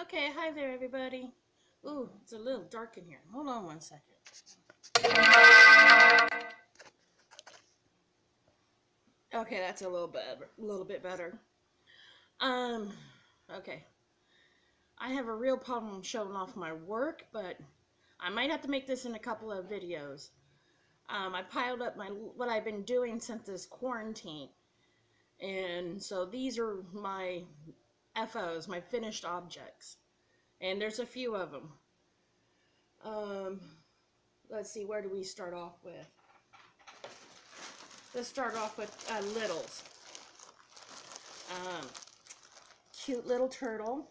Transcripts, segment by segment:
Okay, hi there everybody. Ooh, it's a little dark in here. Hold on one second. Okay, that's a little bit better. Okay. I have a real problem showing off my work, but I might have to make this in a couple of videos. I piled up what I've been doing since this quarantine. And so these are my FOs, my finished objects. And there's a few of them. Let's see, where do we start off with? Let's start off with littles. Cute little turtle.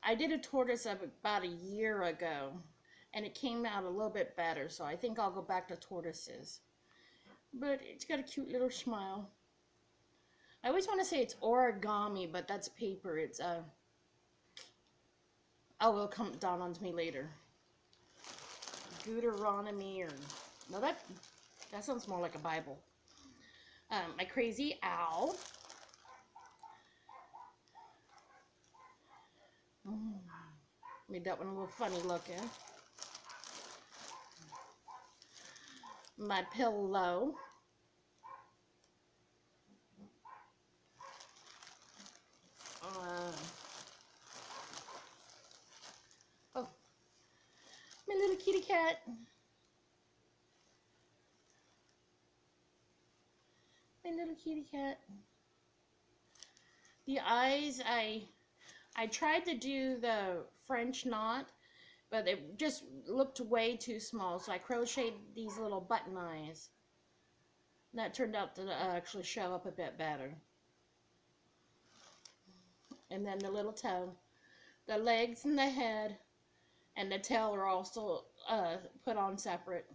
I did a tortoise about a year ago, and it came out a little bit better, so I think I'll go back to tortoises. But it's got a cute little smile. I always want to say it's origami, but that's paper. It's oh, it'll come down onto me later. Deuteronomy, or no, that sounds more like a Bible. My crazy owl. Made that one a little funny looking. My pillow. Oh, my little kitty cat. My little kitty cat. The eyes, I tried to do the French knot, but it just looked way too small, so I crocheted these little button eyes. That turned out to actually show up a bit better. And then the little toe. The legs and the head and the tail are also put on separate.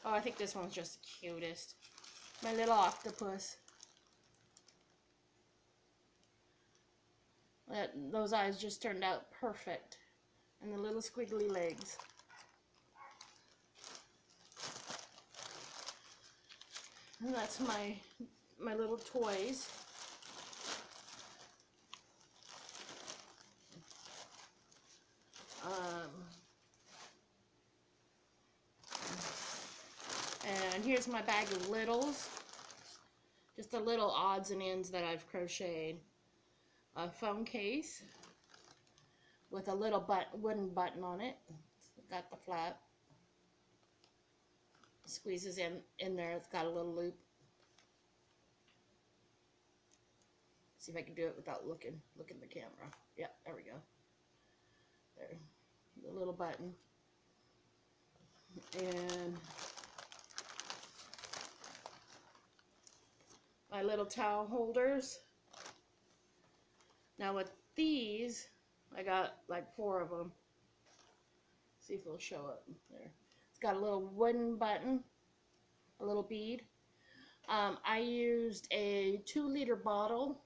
Oh, I think this one's just the cutest. My little octopus. Those eyes just turned out perfect. And the little squiggly legs. And that's my little toys. And here's my bag of littles. Just the little odds and ends that I've crocheted. A phone case with a little wooden button on it. Got the flap. Squeezes in there. It's got a little loop. See if I can do it without looking at the camera. Yep, there we go. There, the little button. And my little towel holders. Now with these, I got like 4 of them. See if it'll show up there. It's got a little wooden button, a little bead. I used a 2-liter bottle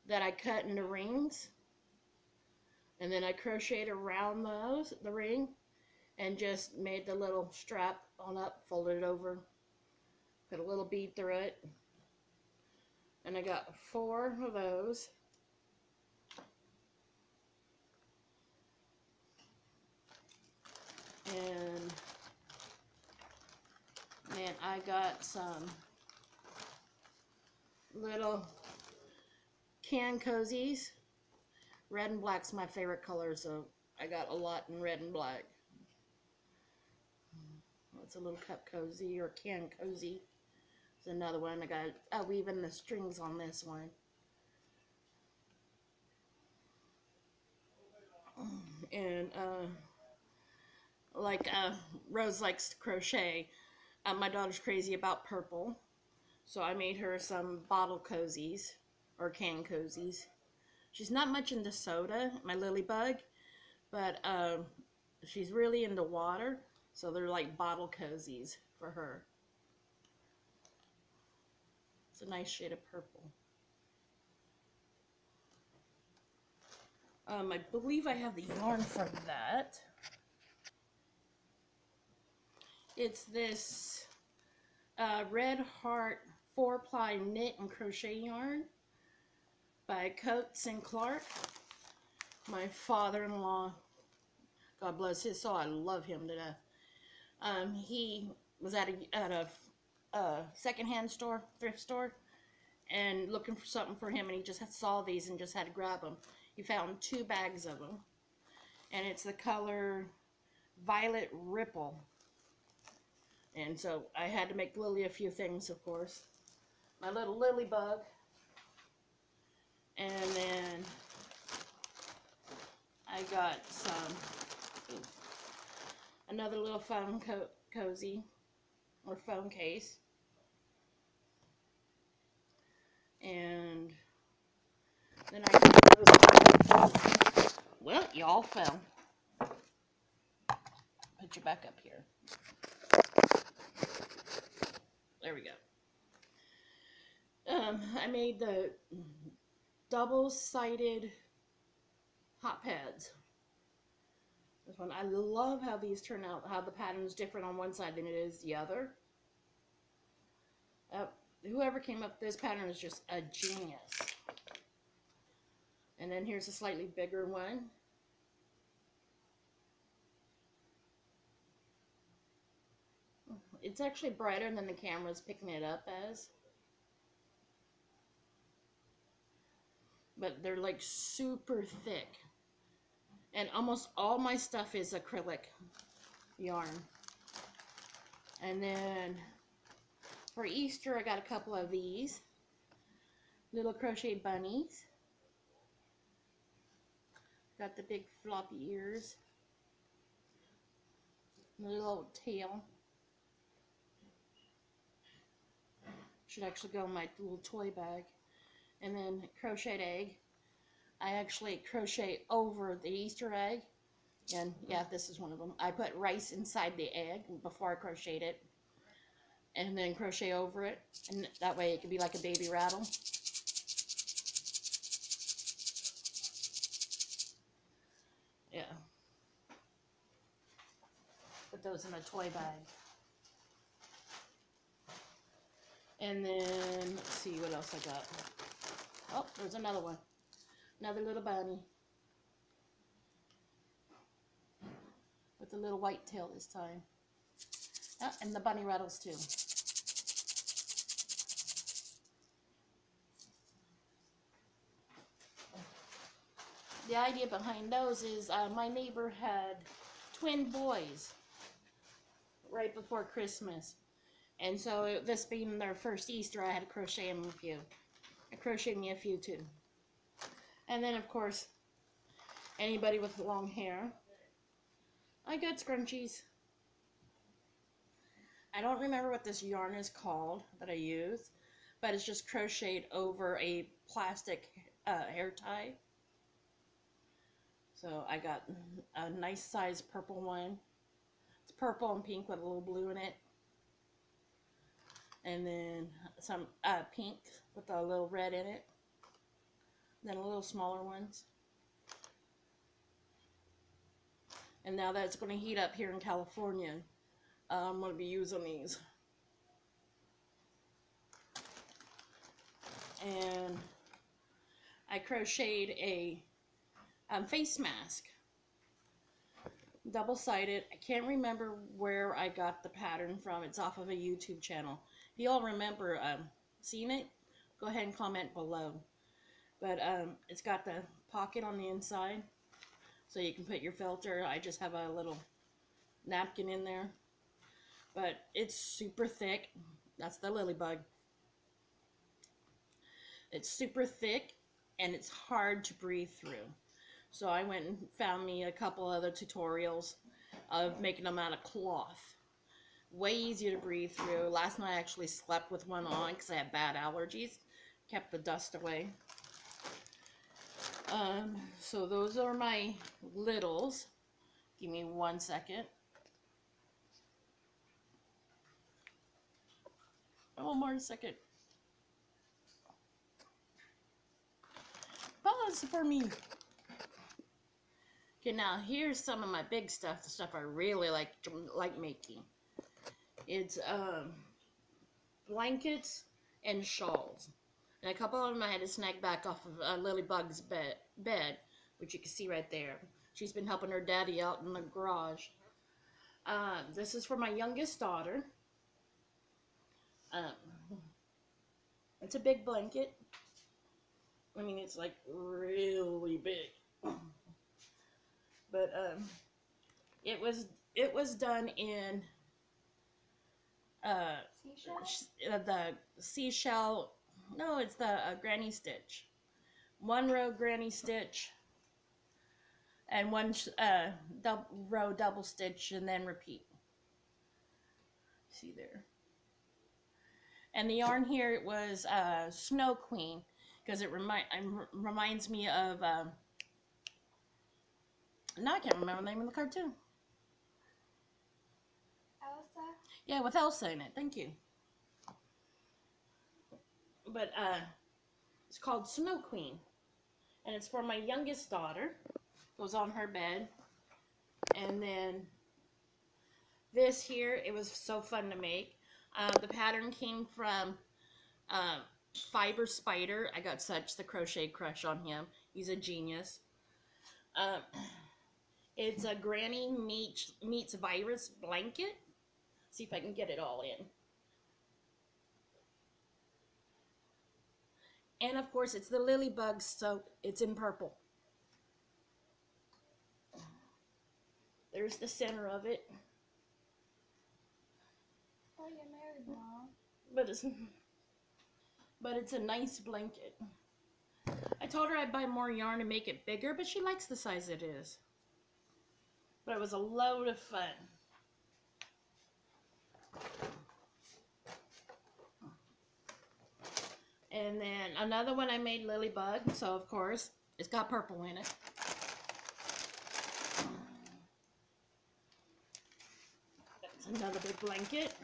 that I cut into rings, and then I crocheted around the ring, and just made the little strap on up, folded it over, put a little bead through it, and I got 4 of those. And then I got some little can cozies. Red and black's my favorite color, so I got a lot in red and black. It's a little cup cozy or can cozy. There's another one. I got weaving the strings on this one. And like Rose likes to crochet. My daughter's crazy about purple, so I made her some bottle cozies or can cozies. She's not much into soda, my Lilybug, but she's really into water, so they're like bottle cozies for her. It's a nice shade of purple. I believe I have the yarn for that. It's this Red Heart 4-ply knit and crochet yarn by Coates and Clark. My father-in-law, God bless his soul, I love him to death. He was at a secondhand store, thrift store, and looking for something for him, and he just saw these and just had to grab them. He found 2 bags of them, and it's the color Violet Ripple. And so I had to make Lily a few things, of course. My little lily bug. And then I got another little phone cozy or phone case. And then I got, well, y'all fell. Put you back up here. There we go. I made the double-sided hot pads. This one, I love how these turn out, how the pattern is different on one side than it is the other. Whoever came up with this pattern is just a genius. And then here's a slightly bigger one. It's actually brighter than the camera's picking it up as. But they're like super thick. And almost all my stuff is acrylic yarn. And then for Easter, I got a couple of these little crochet bunnies. Got the big floppy ears. The little tail. Should actually go in my little toy bag. And then crocheted egg. I actually crochet over the Easter egg. And yeah, this is one of them. I put rice inside the egg before I crocheted it. And then crochet over it. And that way it could be like a baby rattle. Yeah. Put those in a toy bag. And then, let's see what else I got. Oh, there's another one. Another little bunny. With a little white tail this time. Oh, and the bunny rattles too. The idea behind those is my neighbor had twin boys right before Christmas. And so this being their first Easter, I had to crochet them a few. I crocheted me a few too. And then of course, anybody with long hair, I got scrunchies. I don't remember what this yarn is called that I use, but it's just crocheted over a plastic hair tie. So I got a nice size purple one. It's purple and pink with a little blue in it. And then some pink with a little red in it. Then a little smaller ones. And now that it's going to heat up here in California, I'm going to be using these. And I crocheted a face mask. Double-sided. I can't remember where I got the pattern from. It's off of a YouTube channel. If you all remember seeing it, go ahead and comment below. But it's got the pocket on the inside, so you can put your filter. I just have a little napkin in there. But it's super thick. That's the lily bug. It's super thick, and it's hard to breathe through. So I went and found me a couple other tutorials of making them out of cloth. Way easier to breathe through. Last night I actually slept with one on because I had bad allergies. Kept the dust away. So those are my littles. Give me 1 second. Oh, more a second. Pause for me. Okay, now here's some of my big stuff, the stuff I really like making. It's blankets and shawls. And a couple of them I had to snag back off of Lilybug's bed, which you can see right there. She's been helping her daddy out in the garage. This is for my youngest daughter. It's a big blanket. I mean, it's like really big. But it was done in the seashell. No, it's the granny stitch. One row granny stitch and one row double stitch, and then repeat. See there. And the yarn here, it was Snow Queen, because it reminds me of now I can't remember the name of the cartoon. Elsa? Yeah, with Elsa in it. Thank you. But it's called Snow Queen, and it's for my youngest daughter. Goes on her bed. And then this here, it was so fun to make. The pattern came from Fiber Spider. I got such the crochet crush on him. He's a genius. It's a Granny meets Virus blanket. See if I can get it all in. And of course, it's the Lilybug, so it's in purple. There's the center of it. Oh, you're married, Mom. But it's a nice blanket. I told her I'd buy more yarn and make it bigger, but she likes the size it is. But it was a load of fun. And then another one I made Lilybug, so of course it's got purple in it. That's another big blanket.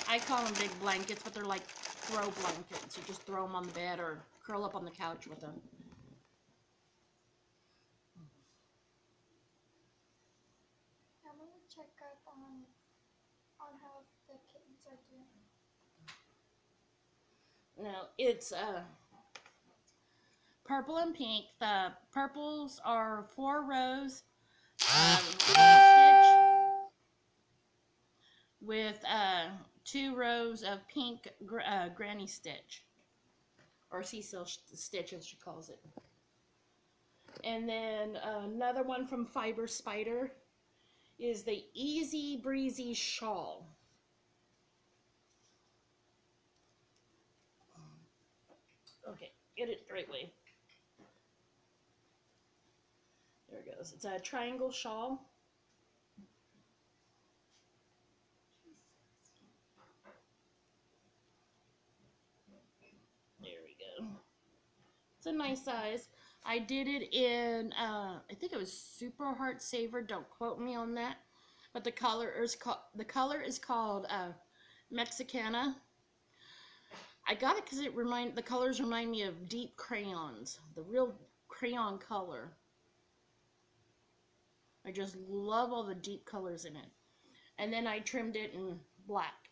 I call them big blankets, but they're like throw blankets. You just throw them on the bed or curl up on the couch with them. I'm going to check up on how the kittens are doing. Now, it's purple and pink. The purples are 4 rows stitch with 2 rows of pink granny stitch, or Cecil stitch as she calls it. And then another one from Fiber Spider is the Easy-Breezy Shawl. Okay, get it the right way. There it goes. It's a triangle shawl. There we go. It's a nice size. I did it in, I think it was Super Heart Saver. Don't quote me on that. But the color is called Mexicana. I got it because the colors remind me of deep crayons, the real crayon color. I just love all the deep colors in it. And then I trimmed it in black.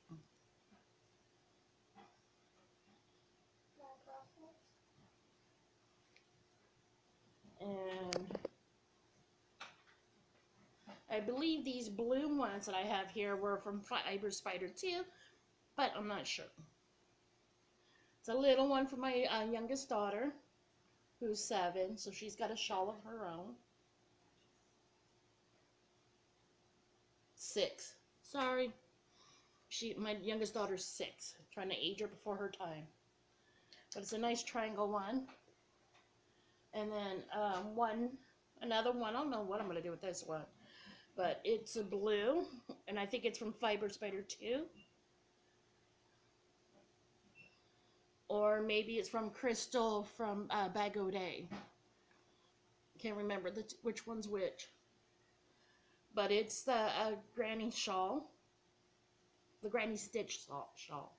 And I believe these blue ones that I have here were from Fiber Spider too, but I'm not sure. It's a little one for my youngest daughter, who's 7, so she's got a shawl of her own. 6. Sorry. My youngest daughter's 6. I'm trying to age her before her time. But it's a nice triangle one. And then another one, I don't know what I'm going to do with this one. But it's a blue, and I think it's from Fiber Spider too. Or maybe it's from Crystal from Bag O' Day. Can't remember which one's which. But it's the granny shawl. The granny stitch shawl.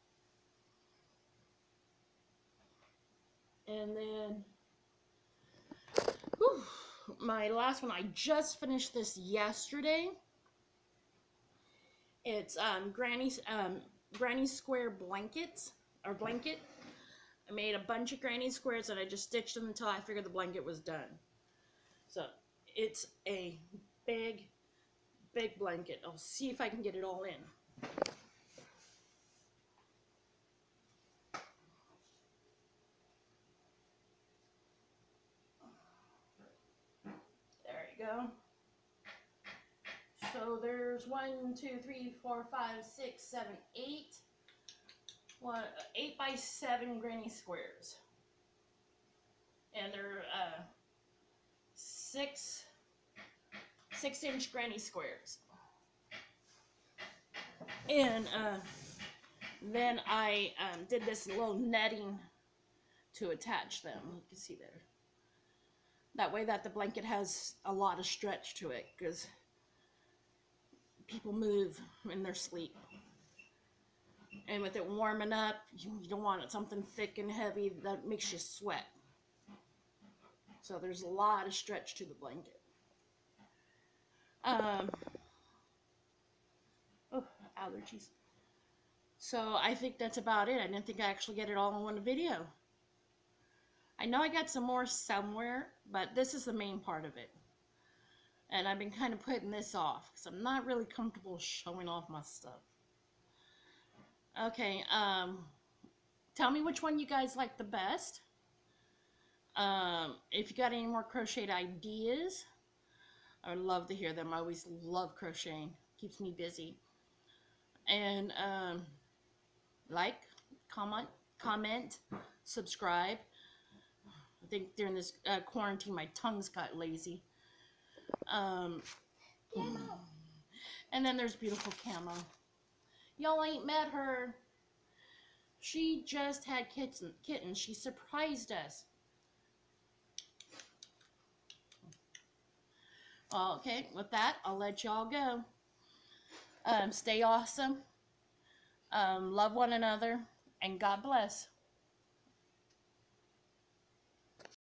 And then, whew, my last one, I just finished this yesterday. It's Granny Square blankets, or blanket. I made a bunch of Granny Squares and I just stitched them until I figured the blanket was done. So it's a big blanket. I'll see if I can get it all in. There you go. So there's 1, 2, 3, 4, 5, 6, 7, 8. 8 by 7 Granny Squares. And they're 6-inch Granny Squares. And then I did this little netting to attach them. You can see there. That way that the blanket has a lot of stretch to it, because people move in their sleep. And with it warming up, you don't want it something thick and heavy that makes you sweat. So there's a lot of stretch to the blanket. Oh, allergies. So I think that's about it. I didn't think I actually get it all in one video. I know I got some more somewhere, but this is the main part of it. And I've been kind of putting this off because I'm not really comfortable showing off my stuff. Okay, tell me which one you guys like the best. If you got any more crochet ideas, I would love to hear them. I always love crocheting. Keeps me busy. And like, comment, subscribe. I think during this quarantine, my tongue's got lazy. And then there's beautiful Camo. Y'all ain't met her. She just had kittens. She surprised us. Okay, with that, I'll let y'all go. Stay awesome. Love one another. And God bless.